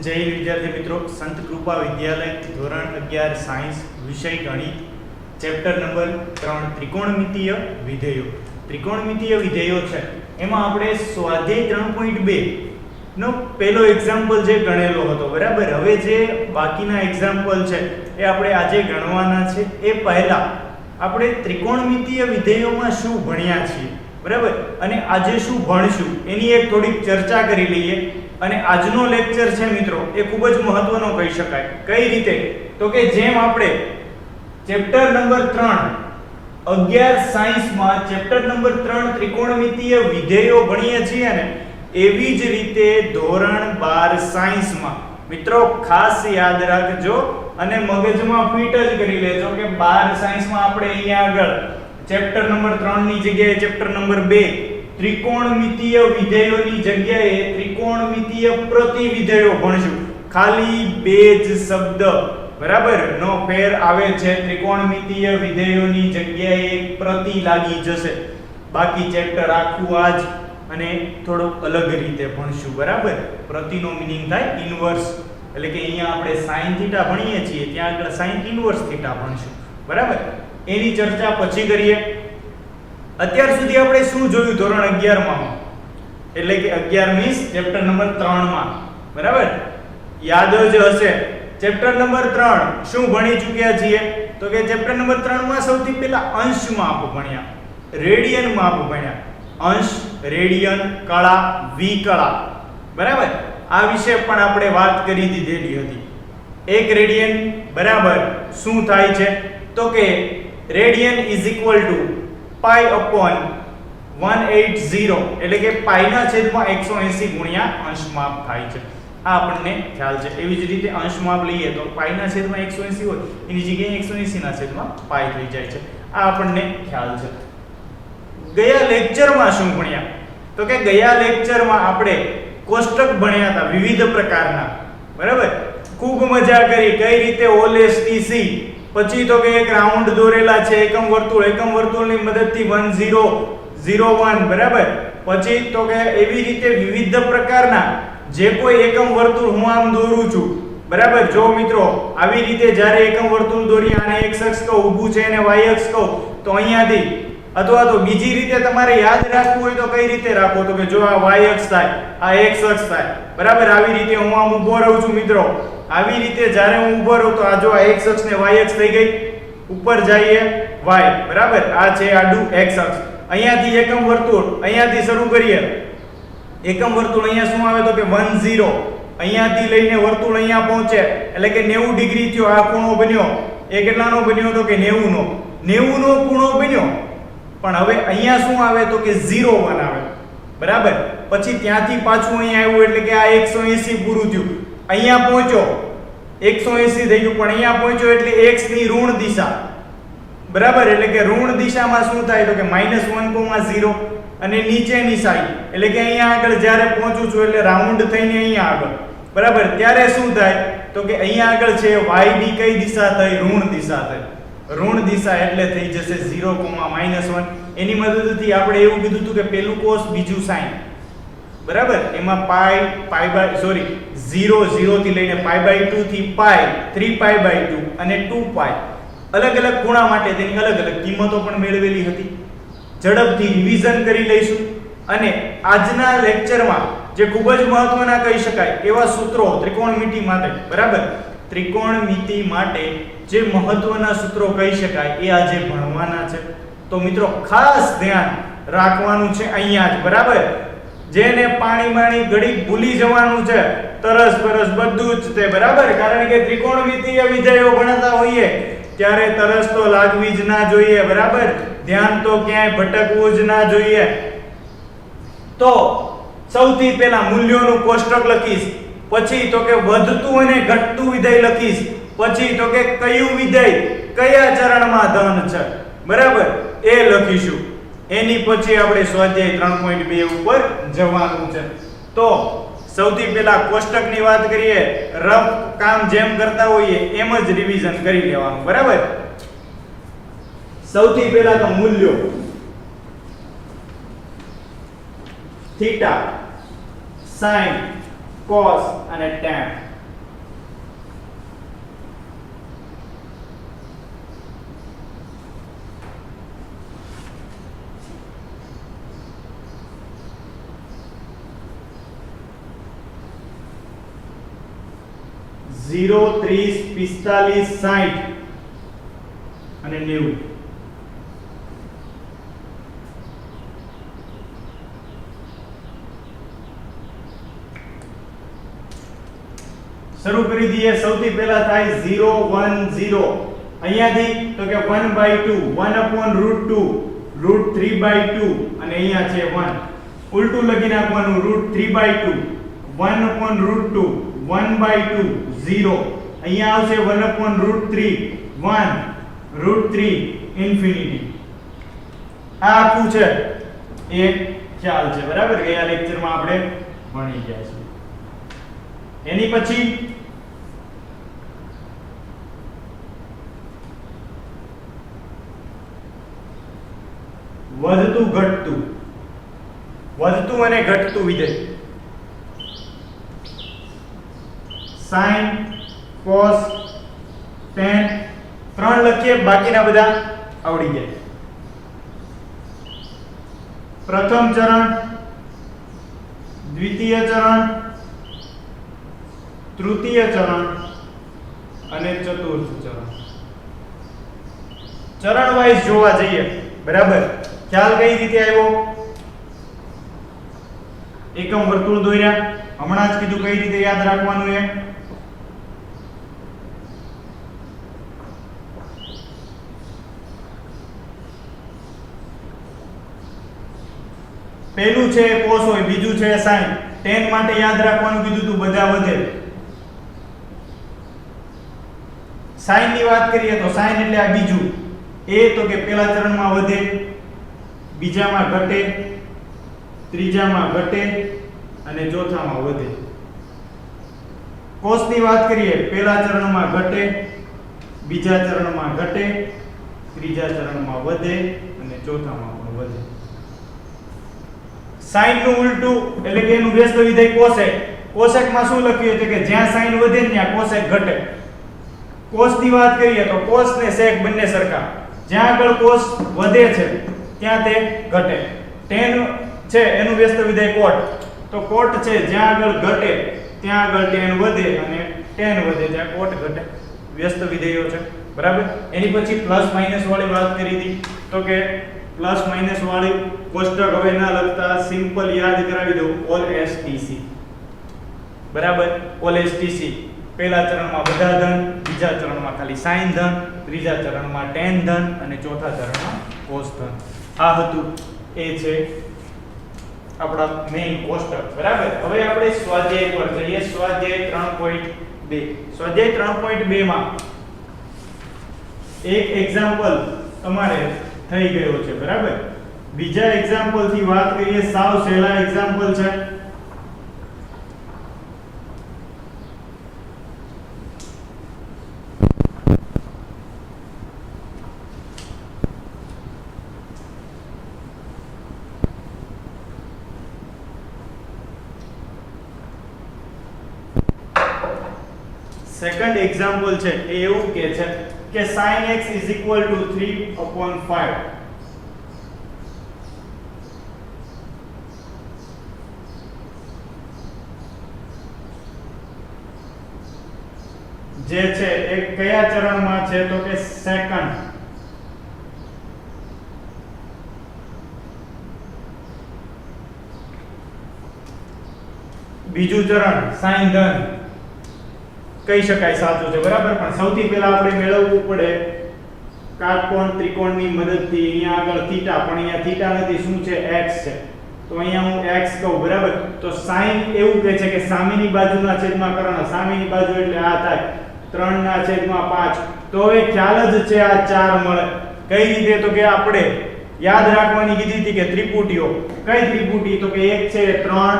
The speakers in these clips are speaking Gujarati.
જય વિદ્યાર્થી મિત્રો, સંત કૃપા વિદ્યાલય ધોરણ 11 સાયન્સ વિષય ગણિત ચેપ્ટર નંબર 3 ત્રિકોણમિતીય વિધેયો. ત્રિકોણમિતીય વિધેયો છે એમાં આપણે સ્વાધ્યાય 3.2 નો પહેલો એક્ઝામ્પલ જે ગણેલો હતો, બરાબર. હવે જે બાકીના એક્ઝામ્પલ છે એ આપણે આજે ગણવાના છે. એ પહેલા આપણે ત્રિકોણમિતીય વિધેયોમાં શું ભણ્યા છીએ, બરાબર, અને આજે શું ભણશું એની એક થોડીક ચર્ચા કરી લઈએ. અને આજનો લેક્ચર છે મિત્રો એ ખૂબ જ મહત્વનો કહી શકાય. કઈ રીતે? તો કે જેમ આપણે ચેપ્ટર નંબર 3 11 સાયન્સમાં ચેપ્ટર નંબર 3 ત્રિકોણમિતીય વિધેયો ભણીએ છીએ ને, એવી જ રીતે ધોરણ 12 સાયન્સમાં મિત્રો ખાસ યાદ રાખજો અને મગજમાં ફિટ જ કરી લેજો કે 12 સાયન્સમાં આપણે અહીંયા આગળ ચેપ્ટર નંબર 3 ની જગ્યાએ ચેપ્ટર નંબર 2 ત્રિકોણમિતીય વિધેયોની જગ્યાએ ત્રિકોણમિતીય પ્રતિવિધેયો ભણશું. ખાલી બે જ શબ્દ, બરાબર, નો ફેર આવે છે. ત્રિકોણમિતીય વિધેયોની જગ્યાએ પ્રતિ લાગી જશે. બાકી ચેપ્ટર આખું આજ અને થોડુંક અલગ રીતે ભણશું, બરાબર. પ્રતિનો મીનિંગ થાય ઇન્વર્સ, એટલે કે અહીંયા આપણે sin θ ભણીએ છીએ ત્યાં આગળ sin ઇન્વર્સ θ ભણશું, બરાબર. એની ચર્ચા પછી કરીએ. અત્યાર સુધી આપણે શું જોયું ધોરણ 11 માં, એટલે કે 11 મીન્સ ચેપ્ટર નંબર 3 માં, બરાબર. યાદ જ હશે ચેપ્ટર નંબર 3 શું ભણી ચૂક્યા છીએ? તો કે ચેપ્ટર નંબર 3 માં સૌથી પહેલા અંશ માપ ભણ્યા, રેડિયન માપ ભણ્યા. અંશ, રેડિયન, કળા, વિકળા, બરાબર. આ વિશે પણ આપણે વાત કરી દીધેલી હતી. એક રેડિયન બરાબર શું થાય છે? તો કે radian is equal to pi upon 180, એટલે કે પાઈ ના છેદમાં 180 ગુણ્યા અંશ માપ થાય છે. આ આપણને ખ્યાલ છે. એવી જ રીતે અંશ માપ લઈએ તો પાઈ ના છેદમાં 180 હોય એની જગ્યાએ 180 ના છેદમાં પાઈ થઈ જાય છે. આ આપણને ખ્યાલ છે. ગયા લેક્ચરમાં શું ભણ્યા? તો કે ગયા લેક્ચરમાં આપણે કોષ્ટક ભણ્યા હતા વિવિધ પ્રકારના, બરાબર. ખૂબ મજા કરી. કઈ રીતે OLSTC, પછી તો કે એક રાઉન્ડ દોરેલા છે, એકમ વર્તુળની મદદથી 1 0 0 1, બરાબર. પછી તો કે એવી રીતે વિવિધ પ્રકારના જે કોઈ એકમ વર્તુળ હું આમ દોરું છું, બરાબર. જો મિત્રો આવી રીતે જ્યારે એકમ વર્તુળ દોરી આને x અક્ષ કહું, ઊભું છે અને y અક્ષ કહું, તો અહીંયાથી અથવા તો બીજી રીતે તમારે યાદ રાખવું હોય તો કઈ રીતે રાખો? તો કે જો આ y અક્ષ થાય, આ x અક્ષ થાય, બરાબર. આવી રીતે હું આમ ઊભો રહું છું મિત્રો, આવી રીતે જ્યારે હું ઊભો રહું તો આ જો આ x અક્ષ ને y અક્ષ થઈ ગઈ, ઉપર જઈએ y, બરાબર. આ છે આડું x અક્ષ. અહીંયાથી એકમ વર્તુળ અહીંયાથી શરૂ કરીએ. એકમ વર્તુળ અહીંયા શું આવે? તો કે 1 0, અહીંયાથી લઈને વર્તુળ અહીંયા પહોંચે એટલે કે 90 ડિગ્રી થયો. આ ખૂણો બન્યો. એ કેટલાનો બન્યો? તો કે 90 નો ખૂણો બન્યો. પણ હવે અહીંયા શું આવે? તો કે 0 1 આવે, બરાબર. પછી ત્યાંથી પાછું અહીંયા આવ્યું એટલે કે આ 180 પૂરું થયું. અહીંયા પહોંચ્યો 180 થઈ ગયું, પણ અહીંયા પહોંચ્યો એટલે x ની ઋણ દિશા, બરાબર. એટલે કે ઋણ દિશામાં શું થાય? તો કે -1,0 અને નીચેની સાઈડ એટલે કે અહીંયા આગળ જ્યારે પહોંચું છું એટલે રાઉન્ડ થઈને અહીંયા આગળ, બરાબર. ત્યારે શું થાય? તો કે અહીંયા આગળ છે y ની કઈ દિશા થઈ? ઋણ દિશા થઈ. ઋણ દિશા એટલે થઈ જશે 0, -1. એની મદદથી આપણે એવું કીધું હતું કે પેલું cos બીજું sin, બરાબર. એમાં pi 0 0 થી લઈને π/2 થી pi, 3π/2 અને 2π અલગ અલગ ખૂણા માટે તેની અલગ અલગ કિંમતો પણ મેળવેલી હતી. ઝડપથી રિવિઝન કરી લઈશું. અને આજના લેક્ચરમાં જે ખૂબ જ મહત્વના કહી શકાય એવા સૂત્રો ત્રિકોણમિતિ માટે, બરાબર, ત્રિકોણમિતિ માટે જે મહત્વના સૂત્રો કહી શકાય એ આજે ભણવાના છે. તો મિત્રો ખાસ ધ્યાન રાખવાનું છે અહીંયા જ, બરાબર. જેને પાણી ઘડી ભૂલી જવાનું છે, તરસ પરસ બધું જ તે, બરાબર. કારણ કે ત્રિકોણમિતીય વિધેયો ભણતા હોઈએ ત્યારે તરસ તો લાગવી જ ના જોઈએ, બરાબર. ધ્યાન તો ક્યાંય ભટકવું જ ના જોઈએ. તો સૌથી પહેલા મૂલ્યોનું કોષ્ટક લખીશ, પછી તો કે વધતું અને ઘટતું વિધેય લખીશ, પછી તો કે કયું વિધેય કયા ચરણમાં ધન છે, બરાબર, એ લખીશું. એની પછી આપણે સ્વાધ્યાય 3.2 ઉપર જવાનું છે. તો સૌથી પહેલા કોષ્ટકની વાત કરીએ. રફ કામ જેમ કરતા હોઈએ એમ જ રિવિઝન કરી લેવાનું, બરાબર. સૌથી પહેલા તો મૂલ્યો θ, sin, cos અને tan. 0 30 45 60 અને 90. શરૂ કરી દઈએ. સૌથી પહેલા થાય 0 1 0. અહીંયાથી તો કે 1/2 1/√2 √3/2 અને અહીંયા છે 1. ઉલટું લખી નાખવાનું √3/2 1/√2 1/2 0. અહીંયા આવશે 1/√3 1 √3 ઇન્ફિનિટી. આ આખું છે એ ખ્યાલ છે, બરાબર. ગયા લેક્ચરમાં આપણે ભણી ગયા છે. એની પછી વધતું અને ઘટતું વિધેય. sin cos tan 3 લખીએ, બાકીના બધા આવડી જાય. પ્રથમ ચરણ, દ્વિતીય ચરણ, તૃતીય ચરણ અને ચતુર્થ ચરણ. ચરણ વાઇઝ જોવા જઈએ, બરાબર. ખ્યાલ કઈ રીતે આવ્યો? એકમ વર્તુળ દોર્યા, હમણાં જ કીધું કઈ રીતે યાદ રાખવાનું છે. પહેલું છે cos હોય, બીજું છે sin. tan માટે યાદ રાખવાનું કીધું તું, બધા વધે. sin ની વાત કરીએ તો sin એટલે આ બીજું. એ તો કે પહેલા ચરણમાં વધે, બીજામાં ઘટે, ત્રીજામાં ઘટે અને ચોથામાં વધે. cos ની વાત કરીએ, પહેલા ચરણમાં ઘટે, બીજા ચરણમાં ઘટે, ત્રીજા ચરણમાં વધે અને ચોથામાં પણ વધે. sin નું ઉલટું એટલે કે એનું વ્યસ્ત વિધેય cosec. cosec માં શું લખ્યું છે કે જ્યાં sin વધે ને ત્યાં cosec ઘટે. cos ની વાત કરીએ તો cos ને sec બંને સરખા. જ્યાં આગળ cos વધે છે ત્યાં તે ઘટે. tan છે એનું વ્યસ્ત વિધેય cot. તો cot છે જ્યાં આગળ ઘટે ત્યાં આગળ tan વધે અને tan વધે ત્યાં cot ઘટે. વ્યસ્ત વિધેયો છે, બરાબર. એની પછી પ્લસ માઈનસ વાળી વાત કરી હતી, તો કે પ્લસ માઈનસ વાળી કોષ્ટક હવે ના લખતા, સિમ્પલ યાદ કરાવી દઉં. ઓલ STC, બરાબર. All STC. પહેલા ચરણમાં બધા ધન, બીજા ચરણમાં ખાલી sin ધન, ત્રીજા ચરણમાં tan ધન અને ચોથા ચરણમાં cos ધન. આ હતું એ છે આપણા મેઈન કોષ્ટક, બરાબર. હવે આપણે સ્વાધ્યાય પર જઈએ. સ્વાધ્યાય 3.2. સ્વાધ્યાય 3.2 માં એક એક્ઝામ્પલ તમારે થઈ ગયો છે, બરાબર. બીજા એક્ઝામ્પલ થી વાત કરીએ. સાવ સહેલા એક્ઝામ્પલ છે. સેકન્ડ એક્ઝામ્પલ છે એ એવું કહે છે કે sin x = 3/5. જે છે એ કયા ચરણમાં છે તો કે સેકન્ડ. બીજું ચરણ sin ધન કહી શકાય સાચું છે, બરાબર. પણ સૌથી પહેલા આપણે મેળવવું પડે કાટકોણ ત્રિકોણની મદદથી. અહીંયા આગળ θ, પણ અહીંયા θ નથી, શું છે? x છે. તો અહીંયા હું x કહું, બરાબર. તો sin એવું કહે છે કે સામેની બાજુના છેદમાં કર્ણ. સામેની બાજુ એટલે આ થાય 3/5. તો હવે ખ્યાલ જ છે આ 4 મળે. કઈ રીતે? તો કે આપણે યાદ રાખવાની કીધી હતી કે ત્રિપુટીઓ. કઈ ત્રિપુટી? તો કે એક છે 3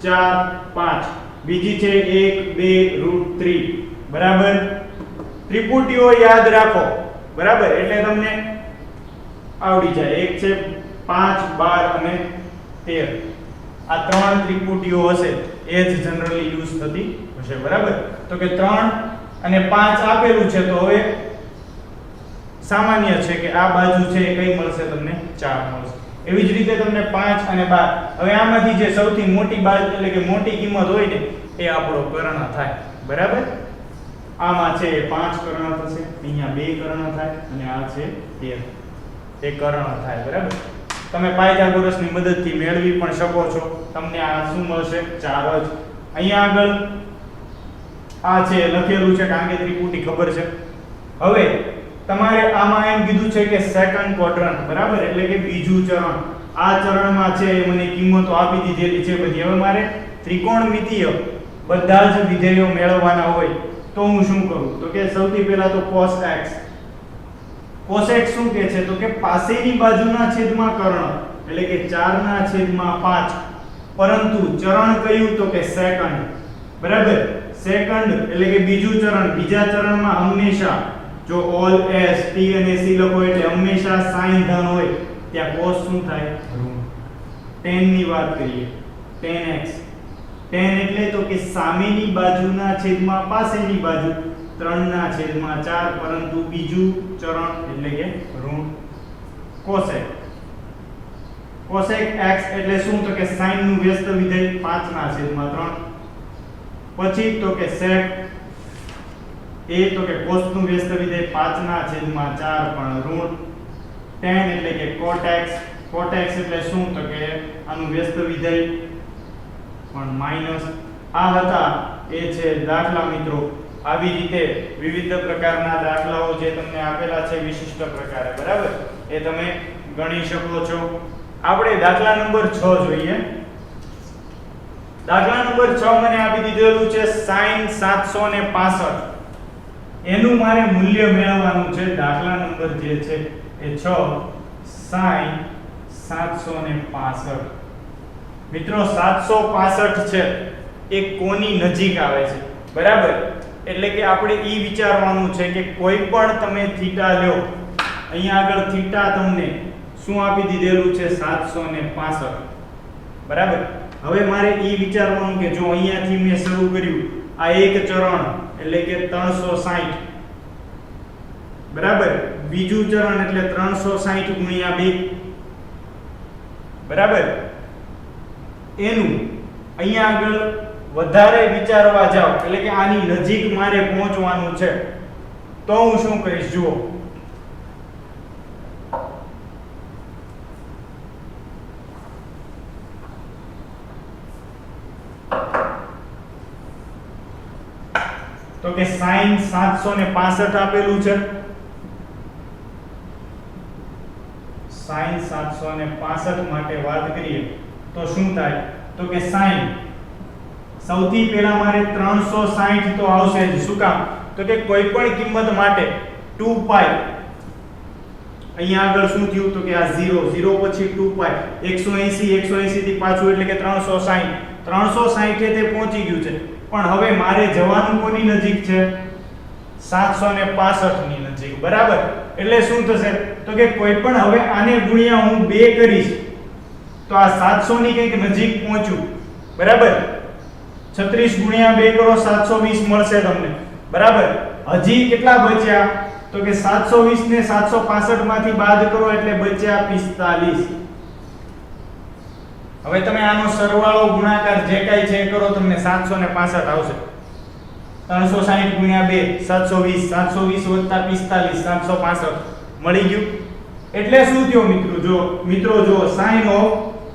4 5, બીજી છે 1 2 √3, બરાબર. ત્રિપુટીઓ યાદ રાખો, બરાબર. એટલે તમને આવડી જાય. એક છે 5 12 અને 13. આ ત્રણ ત્રિપુટીઓ હશે એ જ જનરલી યુઝ થતી હશે, બરાબર. તો કે 3 અને 5 આપેલું છે, તો હવે સામાન્ય છે કે આ બાજુ છે એ કઈ મળશે તમને? 4 મળશે. એવી જ રીતે તમને 5 અને 12. હવે આમાંથી જે સૌથી મોટી બાજુ એટલે કે મોટી કિંમત હોય ને એ આપણો કર્ણ થાય, બરાબર. આમાં છે 5 કર્ણ થશે, અહીંયા 2 કર્ણ થાય અને આ છે 13 એ કર્ણ થાય બરાબર. તમે પાયથાગોરસની મદદથી મેળવી પણ શકો છો. તમને આ શું મળશે 4 જ. અહીંયા આગળ આ છે લખેલું છે કારણ કે ત્રિપુટી ખબર છે. હવે તમારે આમાં એમ કીધું છે કે સેકન્ડ ક્વોડ્રન્ટ બરાબર, એટલે કે બીજું ચરણ. આ ચરણમાં છે મને કિંમતો આપી દીધેલી છે બધી. હવે મારે ત્રિકોણમિતિય બધા જ વિધેયો મેળવવાના હોય તો હું શું કરું? તો કે સૌથી પહેલા તો cos x. cos x શું કહે છે? તો કે પાસેની બાજુના છેદમાં કર્ણ, એટલે કે 4/5. પરંતુ ચરણ કયું? તો કે સેકન્ડ બરાબર. સેકન્ડ એટલે કે બીજું ચરણ. બીજા ચરણમાં હંમેશા જો ઓલ s t અને c લખો એટલે હંમેશા sin ધન હોય, ત્યાં cos શું થાય? ઋણ. tan ની વાત કરીએ, tan x. tan એટલે તો કે સામેની બાજુના છેદમાં પાસેની બાજુ 3/4, પરંતુ બીજું ચરણ એટલે કે ઋણ. cosec. cosec x એટલે શું? તો કે sin નું વ્યસ્ત વિધેય 5/3. પછી તો કે sec એ તો કે cos નું વ્યસ્ત વિધેય 5/4 પણ ઋણ. tan એટલે કે cot x. cot x એટલે શું? તો કે આનું વ્યસ્ત વિધેય પણ માઈનસ. આ હતા એ છે દાખલા મિત્રો. આવી રીતે વિવિધ પ્રકારના દાખલાઓ જે તમને આપેલા છે વિશિષ્ટ પ્રકારે બરાબર, એ તમે ગણી શકો છો. આપણે દાખલા નંબર 6 જોઈએ. દાખલા નંબર 6 મને આપી દીધેલું છે sin 765. એનું મારે મૂલ્ય મેળવવાનું છે. દાખલા નંબર જે છે એ 6 sin 765. મિત્રો 765 છે એ કોની નજીક આવે છે બરાબર? એટલે કે આપણે ઈ વિચારવાનું છે કે કોઈ પણ તમે થીટા લ્યો, અહીંયા આગળ થીટા તમને શું આપી દીધેલું છે? 765 બરાબર. હવે મારે ઈ વિચારવાનું કે જો અહીંયાથી મેં શરૂ કર્યું, આ એક ચરણ એટલે કે 360 બરાબર. બીજું ચરણ એટલે 360 ગુણ્યા 2 બરાબર. એનું અહીંયા આગળ વધારે વિચારવા જાવ એટલે કે આની નજીક મારે પહોંચવાનું છે તો હું શું કરીશ? જુઓ, તો કે sin 765 આપેલું છે. sin 765 માટે વાત કરીએ તો શું થાય? તો કે sin સૌથી પહેલા મારે 360 તો આવશે જ. શું કામ? તો કે કોઈ પણ કિંમત માટે 2π. અહીંયા આગળ શું થયું? તો કે આ 0 0 પછી 2π 180 થી પાછું એટલે કે 360. 360 તે પહોંચી ગયું છે. પણ હવે મારે જવાનું કોની નજીક છે? 765 ની નજીક બરાબર. એટલે શું થશે? તો કે કોઈ પણ હવે આને ગુણ્યા હું 2 કરીશ તો આ 700 ની કંઈક નજીક પહોંચ્યું બરાબર. 36 ગુણ્યા 2 કરો 720 મળશે તમને બરાબર. હજી કેટલા બચ્યા? તો કે 720 ને 765 માંથી બાદ કરો એટલે બચ્યા 45. હવે તમે આનો સરવાળો ગુણાકાર જે કાઈ છે કરો, તમને 765 આવશે. 360 ગુણ્યા 2 720, 720 વત્તા 45 765 મળી ગયું. એટલે શું થયો મિત્રો? જો sin ઓફ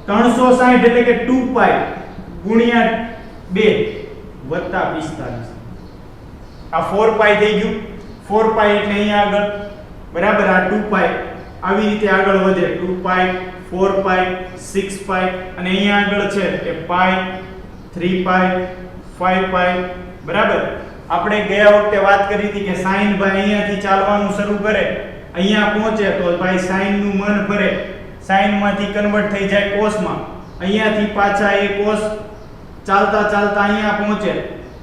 360 એટલે કે 2π ગુણ્યા 2 વત્તા 45, આ 4π થઈ ગયું. 4π એટલે અહીંયા આગળ બરાબર આ 2π આવી રીતે આગળ વધે. 2π 4π 6π અને અહીંયા આગળ છે કે π 3π 5π બરાબર. આપણે ગયા વખતે વાત કરી હતી કે sin ભાઈ અહીંયાથી ચાલવાનું શરૂ કરે, અહીંયા પહોંચે તો ભાઈ sin નું મન ભરે, sin માંથી કન્વર્ટ થઈ જાય cos માં. અહીંયાથી પાછા એ cos ચાલતા ચાલતા અહીંયા પહોંચે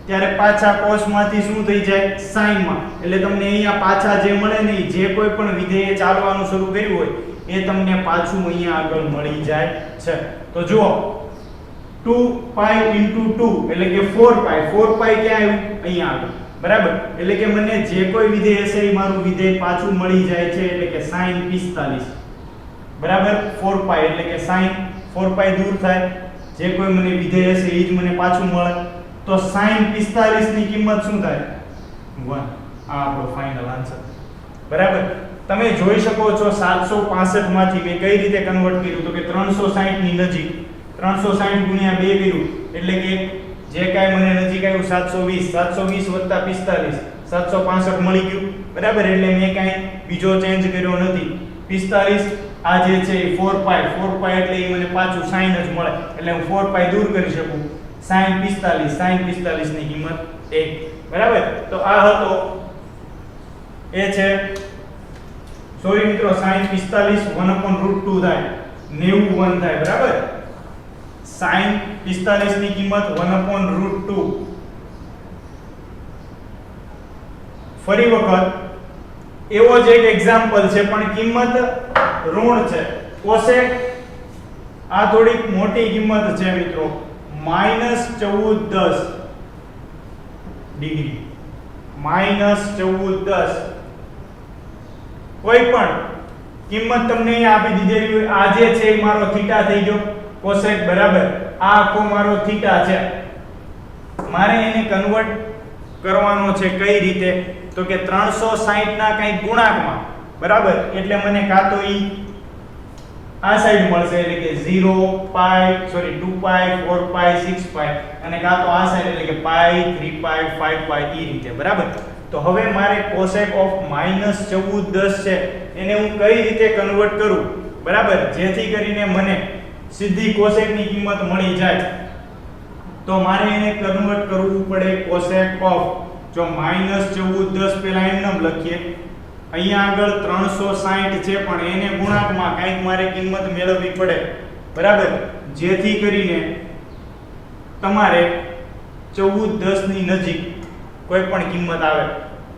ત્યારે પાછા cos માંથી શું થઈ જાય? sin માં. એટલે તમને અહીંયા પાછા જે મળે ને, જે કોઈ પણ વિધેય ચાલવાનું શરૂ કર્યું હોય એ તમને પાછું અહીંયા આગળ મળી જાય છે. તો જુઓ 2π * 2 એટલે કે 4π. 4π ક્યાં આવ્યું? અહીંયા આગળ બરાબર. એટલે કે મને જે કોઈ વિધેય હશે એ મારું વિધેય પાછું મળી જાય છે, એટલે કે sin 45 બરાબર. 4π એટલે કે sin 4π દૂર થાય, જે કોઈ મને વિધેય હશે એ જ મને પાછું મળે. તો sin 45 ની કિંમત શું થાય? 1 આ આપણો ફાઇનલ આન્સર બરાબર. તમે જોઈ શકો છો 765 માંથી મેં કઈ રીતે કન્વર્ટ કર્યું તો કે 360 ની નજીક 360 ગુણ્યા 2 કર્યું એટલે કે જે કાંઈ મને નજીક આવ્યું 720 45 765 મળી ગયું બરાબર. એટલે મેં કાંઈ બીજો ચેન્જ કર્યો નથી. 45 આ જે છે એ 4π એટલે એ મને પાછું sin જ મળે એટલે હું 4π દૂર કરી શકું. sin 45 ની કિંમત 1 બરાબર. તો આ હતો એ છે સોરી મિત્રો sin 45 1/√2 થાય 91 થાય બરાબર. sin 45 ની કિંમત 1/√2. ફરી વખત એવો જ એક એક્ઝામ્પલ છે પણ કિંમત ઋણ છે. કોસેક આ થોડીક મોટી કિંમત છે મિત્રો -1410 ડિગ્રી -1410 કોઈ પણ કિંમત તમને અહીં આપી દીધેલી હોય. આ જે છે એ મારો થીટા થઈ ગયો કોસેક બરાબર. આ આખો મારો થીટા છે. મારે એને કન્વર્ટ કરવાનો છે કઈ રીતે તો કે 360 ના કંઈ ગુણાંકમાં બરાબર. એટલે મને કાં તો ઈ આ સાઈડ મળશે એટલે કે 2π 4π 6π અને કાં તો આ સાઈડ એટલે કે π 3π 5π ઈ રીતે બરાબર. તો હવે મારે cosec of -1410 છે એને હું કઈ રીતે કન્વર્ટ કરું બરાબર જેથી કરીને મને સીધી cosec ની કિંમત મળી જાય. તો મારે એને કન્વર્ટ કરવું પડે cosec of જો -1410 પહેલા એમ નામ લખીએ અહીંયા આગળ 360 છે પણ એને ગુણાંકમાં કંઈક મારે કિંમત મેળવવી પડે બરાબર જેથી કરીને તમારે 1410 ની નજીક કોઈ પણ કિંમત આવે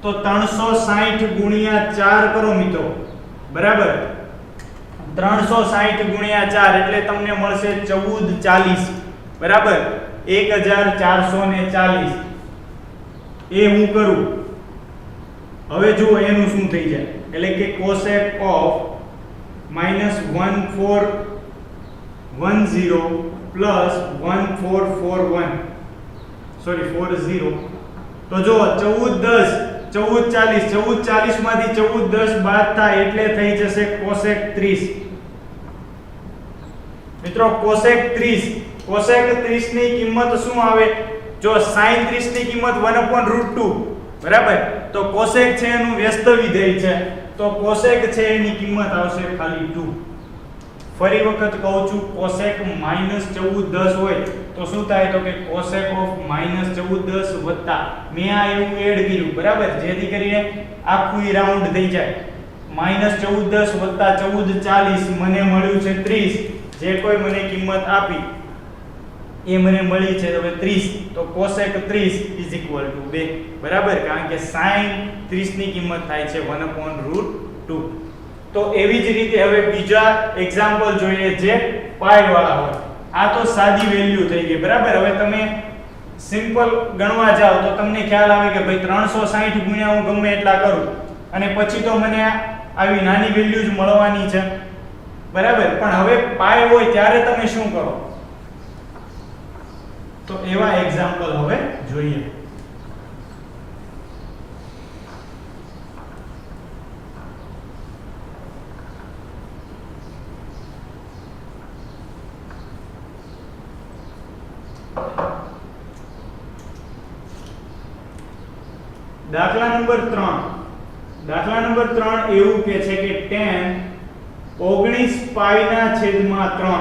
તો 360 ગુણ્યા 4 કરો મિત્રો બરાબર. 360 ગુણ્યા 4 એટલે તમને મળશે 1440 બરાબર. 1440 એ હું કરું. હવે જુઓ એનું શું થઈ જાય એટલે કે cosec of -1410 plus 1441 40 તો જો 1440 માંથી 1410 બાદ થાય એટલે થઈ જશે cosec 30 મિત્રો. cosec 30 ની કિંમત શું આવે જો sin 30 ની કિંમત 1/√2 બરાબર. તો cosec છે એનું વ્યસ્ત વિધેય છે તો cosec છે એની કિંમત આવશે ખાલી 2. ફરી વખત કહું છું cosec -1410 હોય તો શું થાય તો કે cosec of -1410 વત્તા મેં આ એવું એડ કર્યું બરાબર જેથી કરીને આખું રાઉન્ડ થઈ જાય. -1410 વત્તા 1440 મને મળ્યું છે 30. જે કોઈ મને કિંમત આપી એ મને મળી છે હવે 30 તો cosec 30 2 બરાબર કારણ કે sin 30 ની કિંમત થાય છે 1/√2. તો એવી જ રીતે હવે બીજા એક્ઝામ્પલ જોઈએ જે પાઈ વાળા હોય. આ તો સાદી વેલ્યુ થઈ ગઈ બરાબર. હવે તમે સિમ્પલ ગણવા જાઓ તો તમને ખ્યાલ આવે કે ભાઈ 360 ગુણ્યા હું ગમે એટલા કરું અને પછી તો મને આવી નાની વેલ્યુ જ મળવાની છે બરાબર. પણ હવે પાઈ હોય ત્યારે તમે શું કરો તો એવા એક્ઝામ્પલ હવે જોઈએ. દાખલા નંબર 3 એવું કહે છે કે tan 19 પાઈ ના છેદમાં 3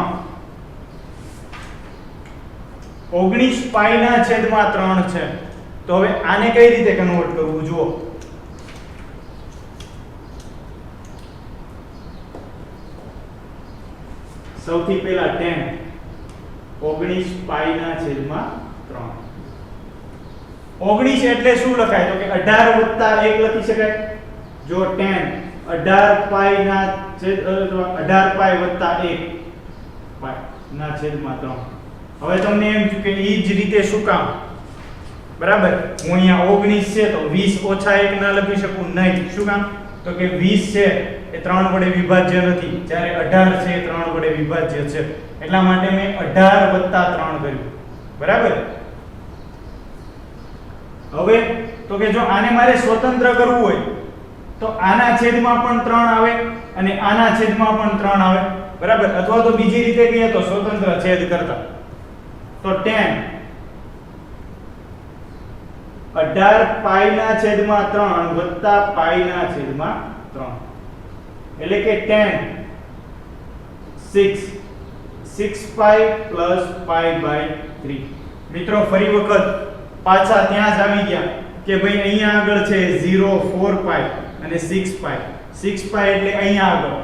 19 પાઈ ના છેદમાં 3 છે. તો હવે આને કઈ રીતે કન્વર્ટ કરવું જુઓ. સૌથી પહેલા tan 19 પાઈ ના છેદમાં 3 19 એટલે શું લખાય તો કે 18 + 1 લખી શકાય. જો tan 18 પાઈ ના છેદ 18 પાઈ + 1 પાઈ ના છેદમાં 3. હવે તમને એમ કે ઈ જ રીતે શું કામ બરાબર હું અહીંયા 19 છે તો 20 - 1 ના લખી શકું નહીં. શું કામ તો કે 20 છે એ 3 વડે વિભાજ્ય નથી જ્યારે 18 છે એ 3 વડે વિભાજ્ય છે એટલા માટે મેં 18 + 3 કર્યું બરાબર. હવે તો કે જો આને મારે સ્વતંત્ર કરવું હોય તો આના છેદમાં પણ 3 આવે અને આના છેદમાં પણ 3 આવે, બરાબર. અથવા તો બીજી રીતે કહીએ તો સ્વતંત્ર છેદ કરતા તો tan 18 પાઈ ના છેદમાં 3 વત્તા પાઈ ના છેદમાં 3 એટલે કે tan 6 pi plus pi by 3. મિત્રો ફરી વખત પાછા ત્યાં જ આવી ગયા કે ભાઈ અહીંયા આગળ છે 0 4 પાઈ અને 6 પાઈ. 6 પાઈ એટલે અહીંયા આગળ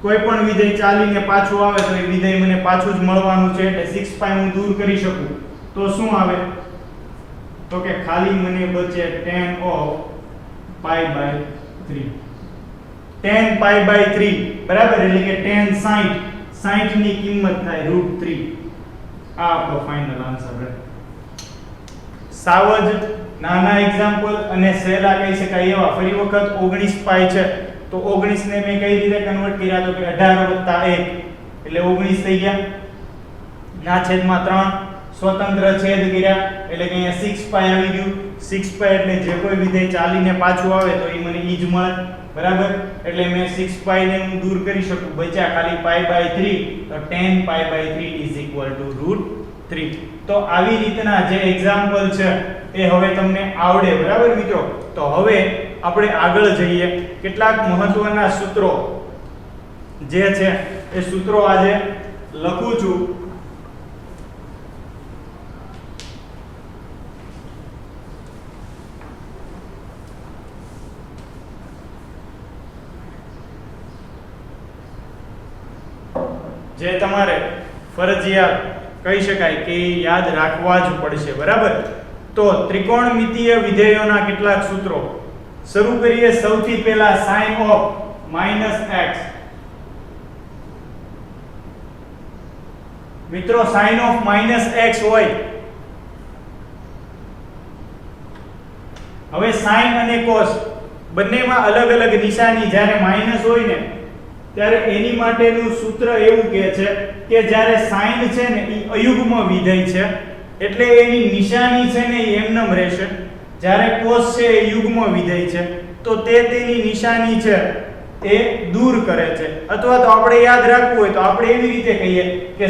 કોઈ પણ વિધેય ચાલીને પાછું આવે તો એ વિધેય મને પાછું જ મળવાનું છે, એટલે 6 પાઈ હું દૂર કરી શકું તો શું આવે તો કે ખાલી મને બચે tan of pi by 3. tan pi by 3 બરાબર, એટલે કે tan 60 ની કિંમત થાય √3. આ આપણો ફાઇનલ આન્સર છે. સાવજ નાના એક્ઝામ્પલ અને સહેલા કહી શકાય એવા ફરી વખત 19 પાઈ છે તો 19 ને મેં કઈ રીતે કન્વર્ટ કર્યા તો કે 18 + 1 એટલે 19 થઈ ગયા. ના છેદમાં 3 સ્વતંત્ર છેદ કર્યા એટલે કે અહીંયા 6 પાઈ આવી ગયું. 6 પાઈ એટલે જે કોઈ વિધેય ચાલીને પાછું આવે તો એ મને ઈ જ મળે, બરાબર. એટલે મેં 6 પાઈ ને હું દૂર કરી શકું, બચ્યા ખાલી પાઈ બાય 3 તો tan પાઈ બાય 3 √3. તો આવી રીતના જે એક્ઝામ્પલ છે એ હવે તમને આવડે, બરાબર મિત્રો. તો હવે આપણે આગળ જઈએ. કેટલાક મહત્વના સૂત્રો જે છે એ સૂત્રો આજે લખું છું. જે તમારે ફરજિયાત કહી શકાય કે યાદ રાખવા જ પડશે, બરાબર. તો ત્રિકોણમિતીય વિધેયોના કેટલાક સૂત્રો શરૂ કરીએ. સૌથી પહેલા sin of -x. મિત્રો sin of -x હોય, હવે sin અને cos બંનેમાં અલગ અલગ નિશાની જ્યારે માઈનસ હોય ને ત્યારે એની માટેનું સૂત્ર એવું કહે છે કે જ્યારે sin છે ને એ અયુગ્મ વિધેય છે એટલે એની નિશાની છે ને એ એમનેમ રહેશે. જ્યારે cos છે એ યુગ્મ વિધેય છે તો તેની નિશાની છે એ દૂર કરે છે. અથવા તો આપણે યાદ રાખવું હોય તો આપણે એવી રીતે કહીએ કે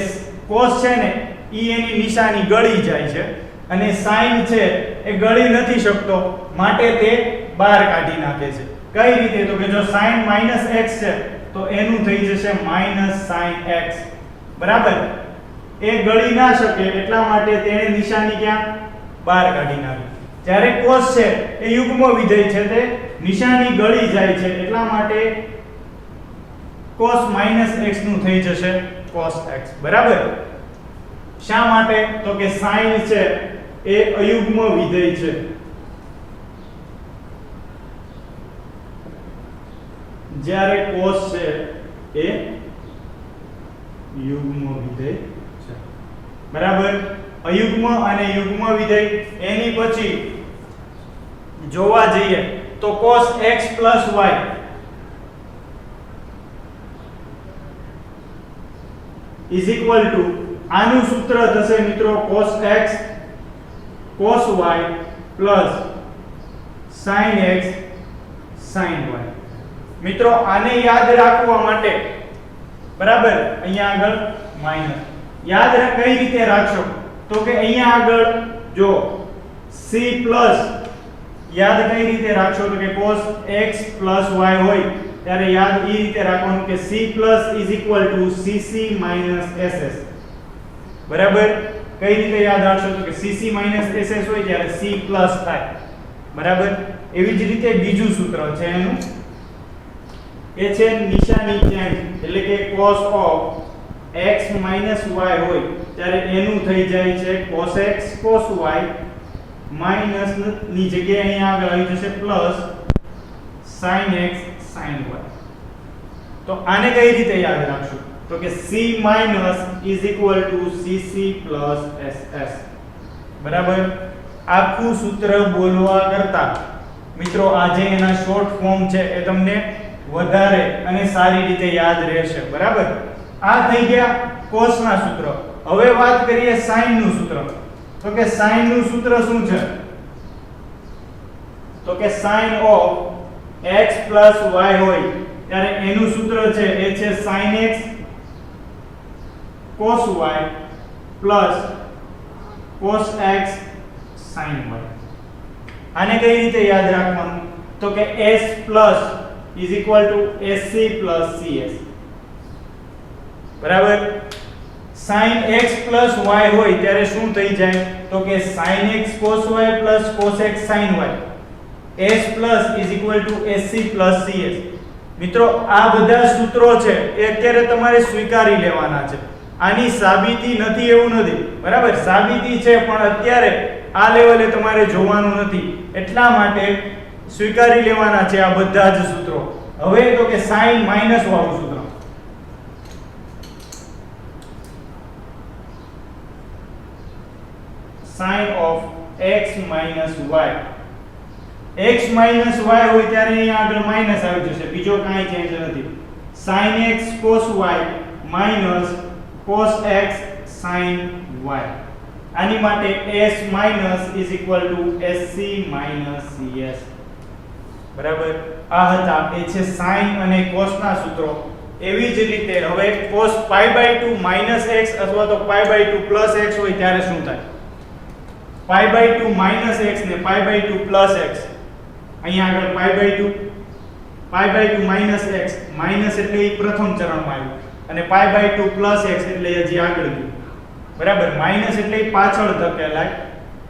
cos છે ને એ એની નિશાની ગળી જાય છે અને sin છે એ ગળી નથી શકતો માટે તે બહાર કાઢી નાખે છે. કઈ રીતે તો કે જો sin -x છે તો એનું થઈ જશે -sin x, બરાબર. એ ગળી ના શકે એટલા માટે તેણે નિશાની ક્યાં બહાર કાઢી નાખી. જ્યારે cos છે એ યુગ્મ વિધેય છે તે નિશાની ગળી જાય છે એટલા માટે cos -x નું થઈ જશે cos x, બરાબર. શા માટે તો કે sin છે એ અયુગ્મ વિધેય છે. જ્યારે cos છે એ યુગ્મ વિધેય છે, બરાબર. અયુગ્મ અને યુગ્મ વિધેય એની પછી જોવા જઈએ તો cos x + y = આનું સૂત્ર થશે મિત્રો cos x cos y + sin x sin y. મિત્રો આને યાદ રાખવા માટે, બરાબર, અહીંયા આગળ માઈનસ યાદ કઈ રીતે રાખશો તો કે અહીંયા આગળ જો c પ્લસ યાદ કઈ રીતે રાખશો તો કે cos x + y હોય ત્યારે યાદ એ રીતે રાખવાનું કે c plus = cc - ss, બરાબર. કઈ રીતે યાદ રાખશો તો કે cc - ss હોય ત્યારે c પ્લસ થાય, બરાબર. એવી જ રીતે બીજું સૂત્ર છે એનું એ છે નિશાની ચેન્જ એટલે કે cos of x - y હોય ત્યારે એનું થઈ જાય છે cos x cos y minus ની જગ્યાએ અહીંયા આગળ આવી જશે plus sin x sin y. તો આને કઈ રીતે યાદ રાખશું તો કે c - cc + ss, બરાબર. આખું સૂત્ર બોલવા કરતા મિત્રો આજે એના શોર્ટ ફોર્મ છે એ તમને વધારે અને સારી રીતે યાદ રહેશે, બરાબર. આ થઈ ગયા cos ના સૂત્ર. હવે વાત કરીએ sin નું સૂત્ર. તો કે sin નું સૂત્ર શું છે તો કે sin of x plus y હોય ત્યારે એનું સૂત્ર છે એ છે sin x cos y plus cos x sin y. આને કઈ રીતે યાદ રાખવાનું તો કે s plus is equal to sc plus cs. બરાબર. sin x plus y હોય ત્યારે શું થઈ જાય તો કે sin x cos y plus cos x sin y. s plus is equal to sc plus cs. મિત્રો આ બધા સૂત્રો છે એ અત્યારે તમારે સ્વીકારી લેવાના છે. આની સાબિતી નથી એવું નથી, બરાબર, સાબિતી છે પણ અત્યારે આ લેવલે તમારે જોવાનું નથી, એટલા માટે સ્વીકારી લેવાના છે આ બધા જ સૂત્રો. હવે તો કે sin માઈનસ વાળું સૂત્ર, sin of x minus y. x minus y હોય ત્યારે અહીંયા આગળ માઈનસ આવી જશે, બીજો કાંઈ ચેન્જ નથી. sin x cos y minus cos x sin y. આની માટે s minus is equal to sc minus cs. બરાબર. આ હતા એ છે sin અને cos ના સૂત્રો. એવી જ રીતે હવે cos pi/2 minus x અથવા તો pi/2 plus x હોય ત્યારે શું થાય? pi/2 minus x ને pi/2 plus x, અહીંયા આગળ pi/2 minus x, માઈનસ એટલે એ પ્રથમ ચરણમાં આવ્યું અને pi/2 plus x એટલે હજી આગળ ગયું. બરાબર. માઈનસ એટલે એ પાછળ ધકેલાય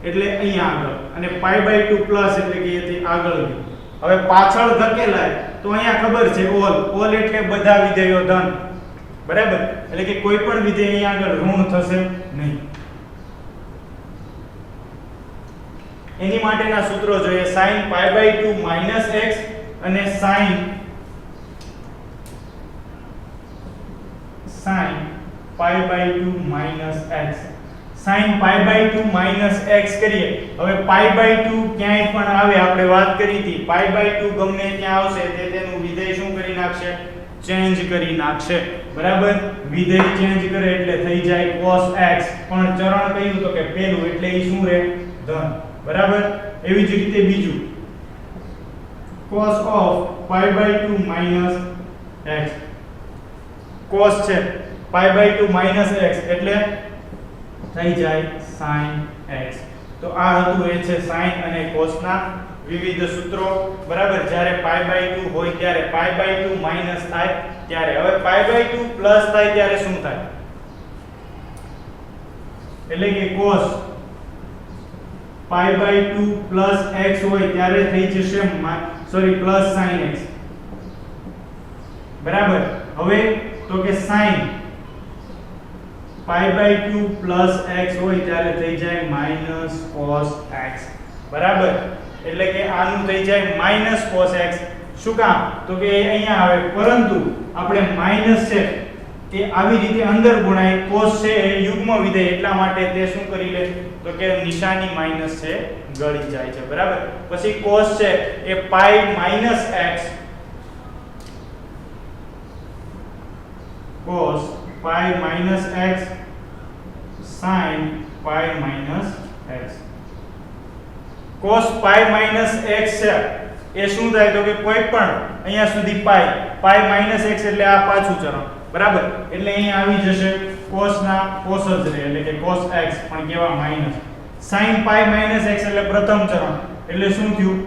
એટલે અહીંયા આગળ, અને pi/2 plus એટલે કે એથી આગળ ગયું. હવે પાછળ ધકેલાય તો અહીંયા ખબર છે ઓલ એટલે બધા વિધેયો ધન. બરાબર. એટલે કે કોઈ પણ વિધેય અહીંયા આગળ ઋણ થશે નહીં. એની માટેના સૂત્રો જોઈએ sin pi/2 minus x અને sin pi/2 minus x. sin pi/2 minus x કરીએ. હવે pi/2 ક્યાંય પણ આવે, આપણે વાત કરી હતી pi/2 ગમે ત્યાં આવશે તે તેનું વિધેય શું કરી નાખશે? ચેન્જ કરી નાખશે. બરાબર. વિધેય ચેન્જ કરે એટલે થઈ જાય cos x, પણ ચરણ કયું તો કે પહેલું એટલે એ શું રહે? ધન. બરાબર. એવી જ રીતે બીજું cos of pi/2 minus x. cos છે pi/2 minus x એટલે થઈ જાય sin x. તો આ હતું એ છે sin અને cos ના વિવિધ સૂત્રો. બરાબર. જ્યારે pi/2 હોય ત્યારે pi/2 માઈનસ થાય ત્યારે, હવે pi/2 પ્લસ થાય ત્યારે શું થાય? એટલે કે cos pi/2 plus x હોય ત્યારે થઈ જશે plus sin x. બરાબર. હવે તો કે sin pi/2 plus x હોય ત્યારે થઈ જાય minus cos x. બરાબર. એટલે કે આનું થઈ જાય minus cos x. શું કામ? તો કે અહીંયા આવે, પરંતુ આપણે માઈનસ છે એ આવી રીતે અંદર ગુણાય, cos છે એ યુગ્મ વિધેય એટલા માટે તે શું કરી લે તો કે નિશાની માઈનસ છે ગળી જાય છે. બરાબર. પછી cos છે એ pi minus x, cos pi minus x sin pi minus x. cos pi minus x છે એ શું થાય તો કે કોઈ પણ અહીંયા સુધી pi minus x એટલે આ પાછું ચરણ. બરાબર. એટલે અહીંયા આવી જશે cos ના cos જ રહે એટલે કે cos x, પણ કેવા minus. sin pi minus x એટલે પ્રથમ ચરણ એટલે શું થયું?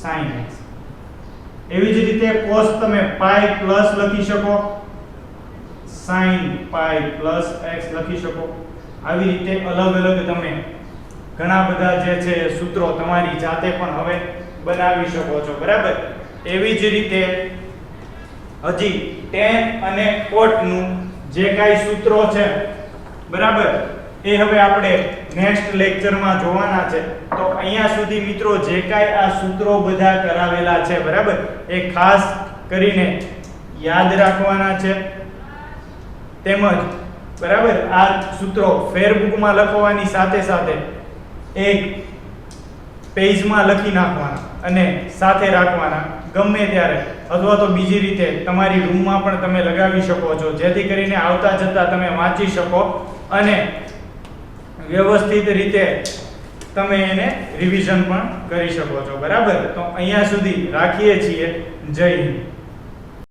sin x. એવી જ રીતે cos તમે pi plus લખી શકો, sin pi plus x લખી શકો. આવી રીતે અલગ અલગ તમે ઘણા બધા જે છે સૂત્રો તમારી જાતે પણ હવે બનાવી શકો છો. બરાબર. એવી જ રીતે હજી tan અને cot નું જે કાઈ સૂત્રો છે, બરાબર, એ હવે આપણે નેક્સ્ટ લેક્ચરમાં જોવાના છે. તો અહીંયા સુધી મિત્રો જે કાઈ આ સૂત્રો બધા કરાવેલા છે, બરાબર, એ ખાસ કરીને યાદ રાખવાના છે. તેમજ બરાબર આ સૂત્રો ફેરબુકમાં લખવાની સાથે સાથે એક પેજમાં લખી નાખવાના અને સાથે રાખવાના ગમે ત્યારે, અથવા તો બીજી રીતે તમારી રૂમમાં પણ તમે લગાવી શકો છો, જેથી કરીને આવતા જતા તમે વાંચી શકો અને વ્યવસ્થિત રીતે તમે એને રિવિઝન પણ કરી શકો છો. બરાબર, તો અહીંયા સુધી રાખીએ છીએ. જય હિન્દ.